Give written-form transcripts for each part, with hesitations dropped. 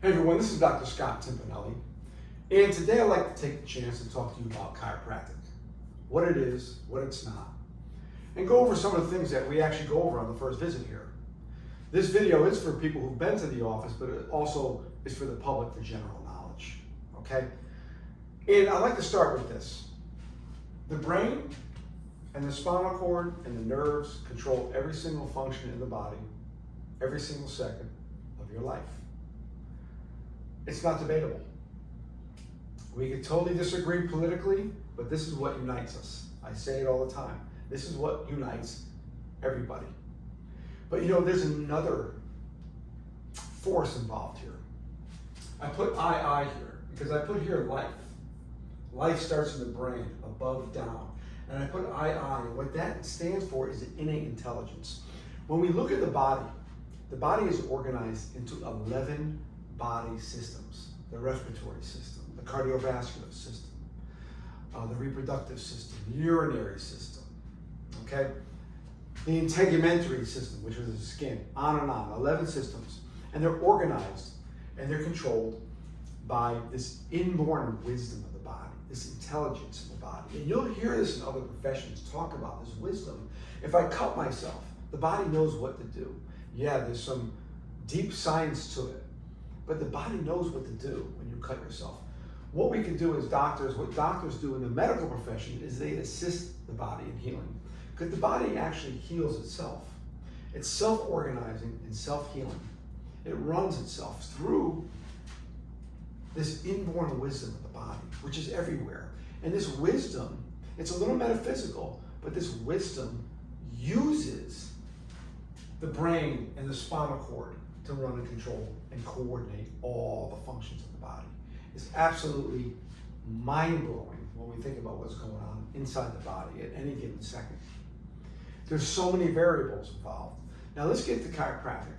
Hey everyone, this is Dr. Scott Timpanelli, and today I'd like to take the chance to talk to you about chiropractic, what it is, what it's not, and go over some of the things that we actually go over on the first visit here. This video is for people who've been to the office, but it also is for the public for general knowledge, okay? And I'd like to start with this. The brain and the spinal cord and the nerves control every single function in the body, every single second of your life. It's not debatable. We could totally disagree politically, but this is what unites us. I say it all the time. This is what unites everybody. But you know, there's another force involved here. I put I here because I put here life. Life starts in the brain, above, down. And I put I, and what that stands for is innate intelligence. When we look at the body is organized into 11 body systems: the respiratory system, the cardiovascular system, the reproductive system, the urinary system, okay? The integumentary system, which is the skin, on, 11 systems. And they're organized and they're controlled by this inborn wisdom of the body, this intelligence in the body. And you'll hear this in other professions talk about this wisdom. If I cut myself, the body knows what to do. Yeah, there's some deep science to it, but the body knows what to do when you cut yourself. What we can do as doctors, what doctors do in the medical profession is they assist the body in healing, because the body actually heals itself. It's self-organizing and self-healing. It runs itself through this inborn wisdom of the body, which is everywhere. And this wisdom, it's a little metaphysical, but this wisdom uses the brain and the spinal cord to run and control and coordinate all the functions of the body. It's absolutely mind-blowing when we think about what's going on inside the body at any given second. There's so many variables involved. Now let's get to chiropractic.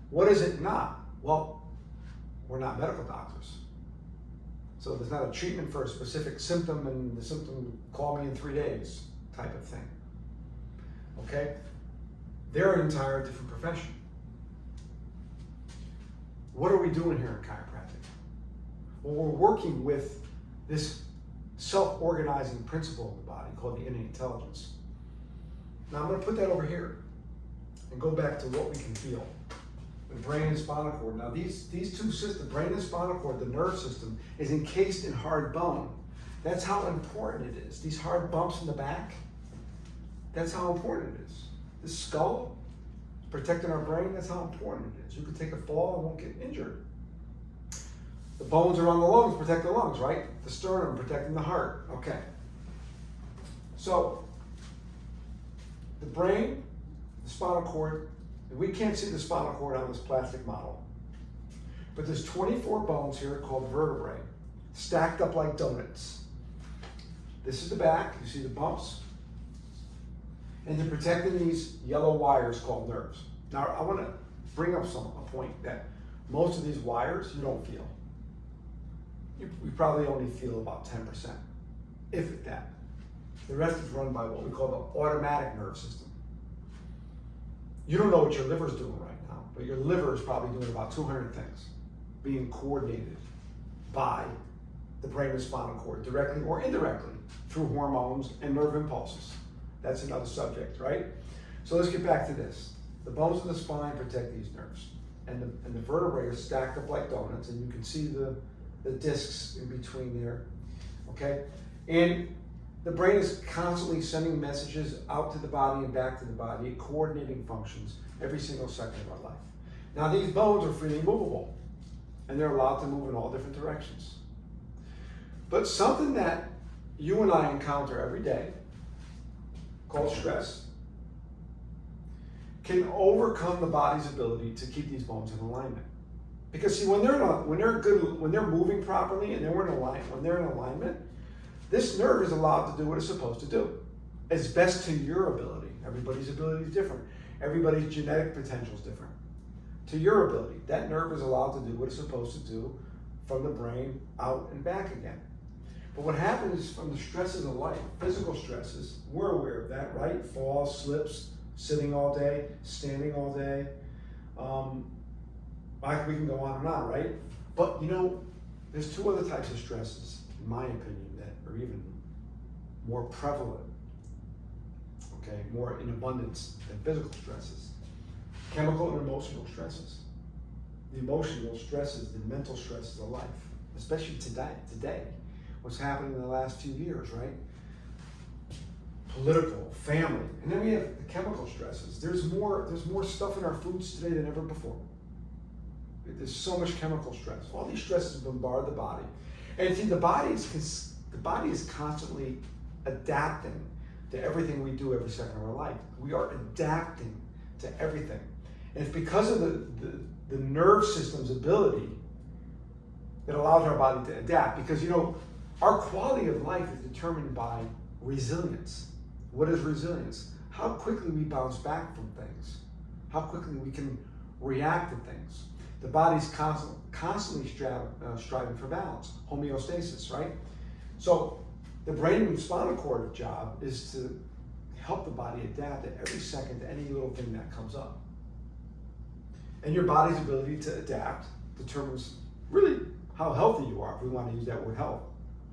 What is it not? Well, we're not medical doctors. So there's not a treatment for a specific symptom and the symptom, call me in 3 days type of thing. Okay? They're an entire different profession. What are we doing here in chiropractic? Well, we're working with this self-organizing principle of the body called the innate intelligence. Now I'm going to put that over here and go back to what we can feel. The brain and spinal cord. Now these two systems, brain and spinal cord, the nerve system, is encased in hard bone. That's how important it is. These hard bumps in the back, that's how important it is. The skull, protecting our brain, that's how important it is. You can take a fall and won't get injured. The bones around the lungs protect the lungs, right? The sternum protecting the heart. Okay. So, the brain, the spinal cord, we can't see the spinal cord on this plastic model, but there's 24 bones here called vertebrae, stacked up like donuts. This is the back, you see the bumps, and they're protecting these yellow wires called nerves. Now, I want to bring up a point that most of these wires you don't feel. We probably only feel about 10%, if that. The rest is run by what we call the automatic nerve system. You don't know what your liver's doing right now, but your liver is probably doing about 200 things, being coordinated by the brain and spinal cord, directly or indirectly, through hormones and nerve impulses. That's another subject, right? So let's get back to this. The bones of the spine protect these nerves, and the vertebrae are stacked up like donuts, and you can see the discs in between there, okay? And the brain is constantly sending messages out to the body and back to the body, coordinating functions every single second of our life. Now these bones are freely movable, and they're allowed to move in all different directions. But something that you and I encounter every day, called stress, can overcome the body's ability to keep these bones in alignment. Because see, when they're moving properly and when they're in alignment, this nerve is allowed to do what it's supposed to do, as best to your ability. Everybody's ability is different. Everybody's genetic potential is different. To your ability, that nerve is allowed to do what it's supposed to do from the brain out and back again. But what happens from the stresses of life, physical stresses, we're aware of that, right? Falls, slips, sitting all day, standing all day, We can go on and on, right? But you know, there's two other types of stresses, in my opinion, that are even more prevalent, okay, more in abundance than physical stresses. Chemical and emotional stresses. The emotional stresses, the mental stresses of life, especially today, what's happening in the last few years, right? Political, family, and then we have the chemical stresses. There's more stuff in our foods today than ever before. There's so much chemical stress. All these stresses bombard the body, and see, the body is constantly adapting to everything we do every second of our life. We are adapting to everything, and it's because of the nerve system's ability that allows our body to adapt. Because you know, our quality of life is determined by resilience. What is resilience? How quickly we bounce back from things. How quickly we can react to things. The body's constantly striving for balance, homeostasis, right? So the brain and spinal cord job is to help the body adapt at every second to any little thing that comes up. And your body's ability to adapt determines really how healthy you are, if we want to use that word health,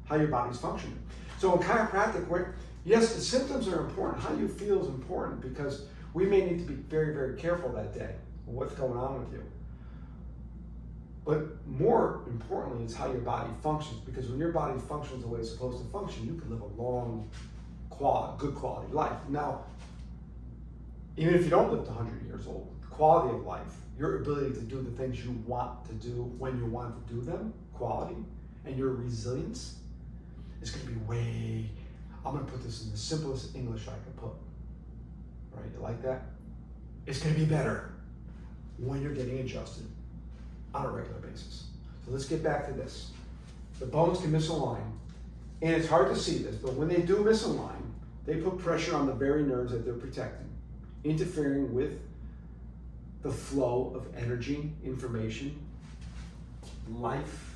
how your body's functioning. So in chiropractic, yes, the symptoms are important. How you feel is important, because we may need to be very, very careful that day with what's going on with you. But more importantly, it's how your body functions, because when your body functions the way it's supposed to function, you can live a long, good quality life. Now, even if you don't live to 100 years old, the quality of life, your ability to do the things you want to do when you want to do them, quality, and your resilience is going to be I'm going to put this in the simplest English I can put. Right? You like that? It's going to be better when you're getting adjusted on a regular basis. So let's get back to this. The bones can misalign, and it's hard to see this, but when they do misalign, they put pressure on the very nerves that they're protecting, interfering with the flow of energy, information, life,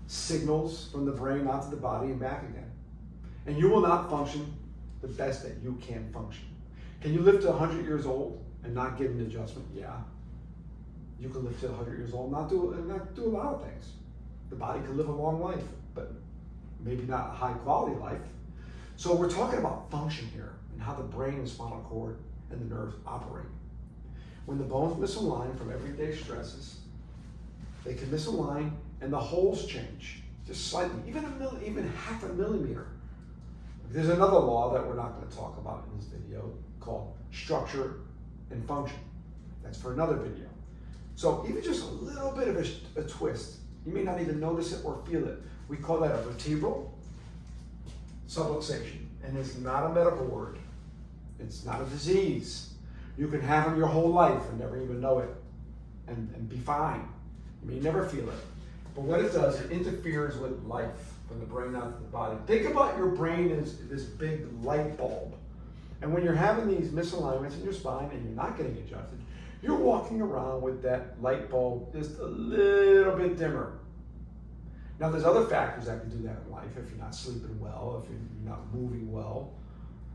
signals from the brain out to the body and back again. And you will not function the best that you can function. Can you live to 100 years old and not get an adjustment? Yeah. You can live to 100 years old and not do a lot of things. The body can live a long life, but maybe not a high quality life. So we're talking about function here and how the brain and spinal cord and the nerves operate. When the bones misalign from everyday stresses, they can misalign and the holes change just slightly, even half a millimeter. There's another law that we're not going to talk about in this video called structure and function. That's for another video. So even just a little bit of a twist, you may not even notice it or feel it. We call that a vertebral subluxation, and it's not a medical word. It's not a disease. You can have them your whole life and never even know it and be fine. You may never feel it. But what it does, it interferes with life from the brain out to the body. Think about your brain as this big light bulb. And when you're having these misalignments in your spine and you're not getting adjusted, you're walking around with that light bulb just a little bit dimmer. Now there's other factors that can do that in life. If you're not sleeping well, if you're not moving well,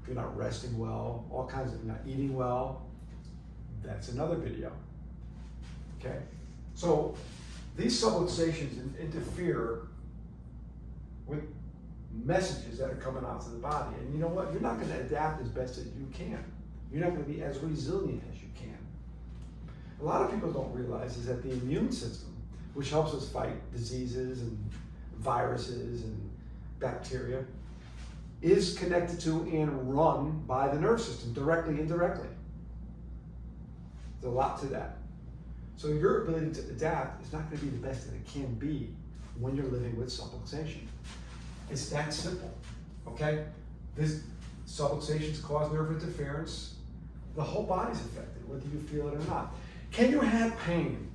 if you're not resting well, all kinds of, you're not eating well, that's another video. Okay? So these subluxations interfere with messages that are coming out to the body. And you know what? You're not going to adapt as best as you can. You're not going to be as resilient as you can. A lot of people don't realize is that the immune system, which helps us fight diseases and viruses and bacteria, is connected to and run by the nerve system, directly, indirectly. There's a lot to that. So your ability to adapt is not going to be the best that it can be when you're living with subluxation. It's that simple, okay? This subluxations cause nerve interference. The whole body's affected, whether you feel it or not. Can you have pain?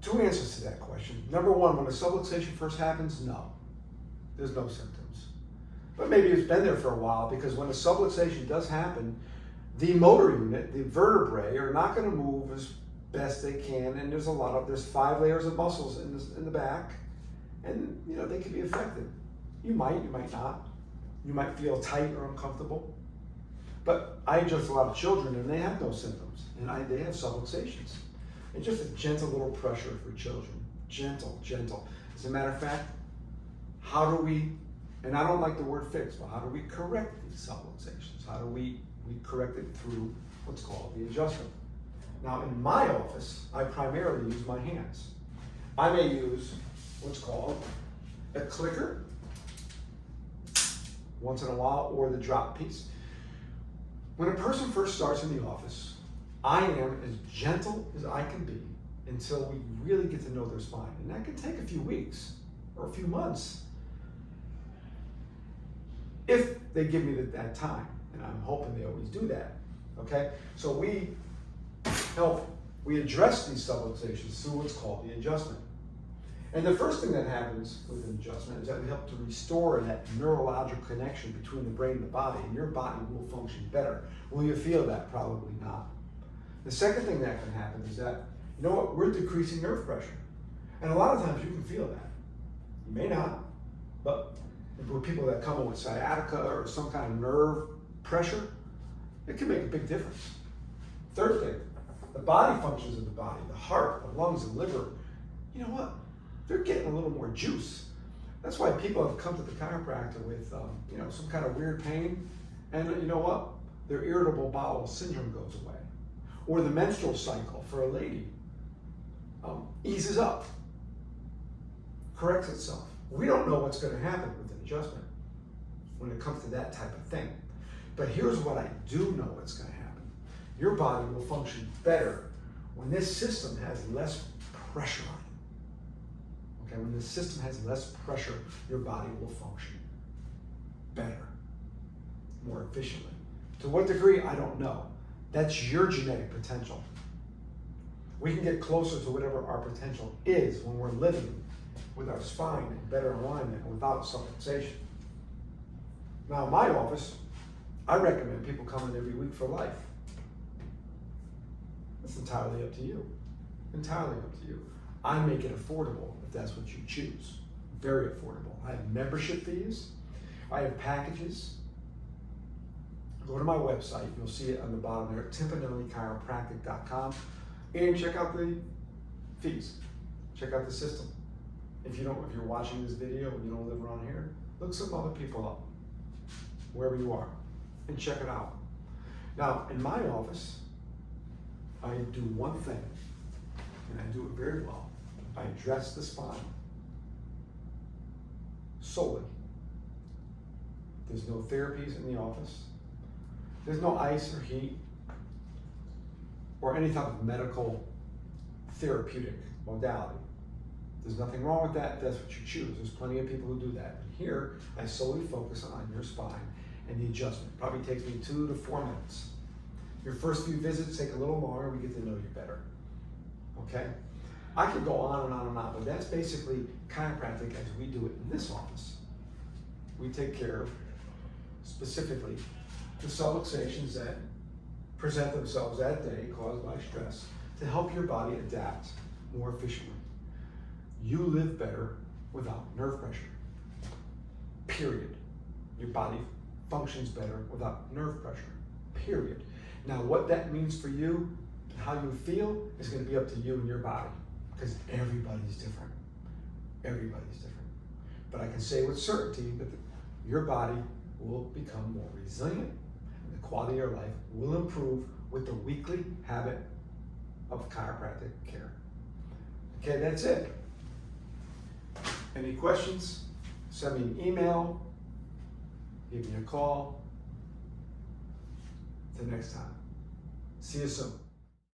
Two answers to that question. Number one, when a subluxation first happens, no. There's no symptoms. But maybe it's been there for a while, because when a subluxation does happen, the motor unit, the vertebrae, are not going to move as best they can, and there's 5 layers of muscles in the back, and you know they can be affected. You might not. You might feel tight or uncomfortable. But I adjust a lot of children and they have no symptoms, and they have subluxations. And just a gentle little pressure for children. Gentle, gentle. As a matter of fact, how do we, and I don't like the word fix, but how do we correct these subluxations? How do we correct it through what's called the adjustment? Now in my office, I primarily use my hands. I may use what's called a clicker once in a while, or the drop piece. When a person first starts in the office, I am as gentle as I can be until we really get to know their spine. And that can take a few weeks or a few months if they give me that time. And I'm hoping they always do that, okay? So we address these subluxations through what's called the adjustment. And the first thing that happens with an adjustment is that we help to restore that neurological connection between the brain and the body, and your body will function better. Will you feel that? Probably not. The second thing that can happen is that, you know what, we're decreasing nerve pressure. And a lot of times you can feel that. You may not, but with people that come in with sciatica or some kind of nerve pressure, it can make a big difference. Third thing, the body functions of the body, the heart, the lungs, the liver, you know what? They're getting a little more juice. That's why people have come to the chiropractor with some kind of weird pain, and you know what? Their irritable bowel syndrome goes away. Or the menstrual cycle for a lady eases up, corrects itself. We don't know what's going to happen with an adjustment when it comes to that type of thing. But here's what I do know what's going to happen. Your body will function better when this system has less pressure on it. Okay, when the system has less pressure, your body will function better, more efficiently. To what degree, I don't know. That's your genetic potential. We can get closer to whatever our potential is when we're living with our spine in better alignment and without subluxation. Now, in my office, I recommend people come in every week for life. It's entirely up to you. Entirely up to you. I make it affordable if that's what you choose. Very affordable. I have membership fees. I have packages. Go to my website. You'll see it on the bottom there, timpanellichiropractic.com, and check out the fees. Check out the system. If you're watching this video and you don't live around here, look some other people up, wherever you are, and check it out. Now, in my office, I do one thing, and I do it very well. I address the spine solely. There's no therapies in the office. There's no ice or heat or any type of medical therapeutic modality. There's nothing wrong with that if that's what you choose. There's plenty of people who do that. But here, I solely focus on your spine and the adjustment. It probably takes me 2 to 4 minutes. Your first few visits take a little longer. We get to know you better. Okay? I could go on and on and on, but that's basically chiropractic as we do it in this office. We take care of specifically the subluxations that present themselves that day caused by stress to help your body adapt more efficiently. You live better without nerve pressure. Period. Your body functions better without nerve pressure. Period. Now, what that means for you and how you feel is going to be up to you and your body, because everybody's different. Everybody's different. But I can say with certainty that your body will become more resilient and the quality of your life will improve with the weekly habit of chiropractic care. Okay, that's it. Any questions? Send me an email, give me a call. Till next time. See you soon.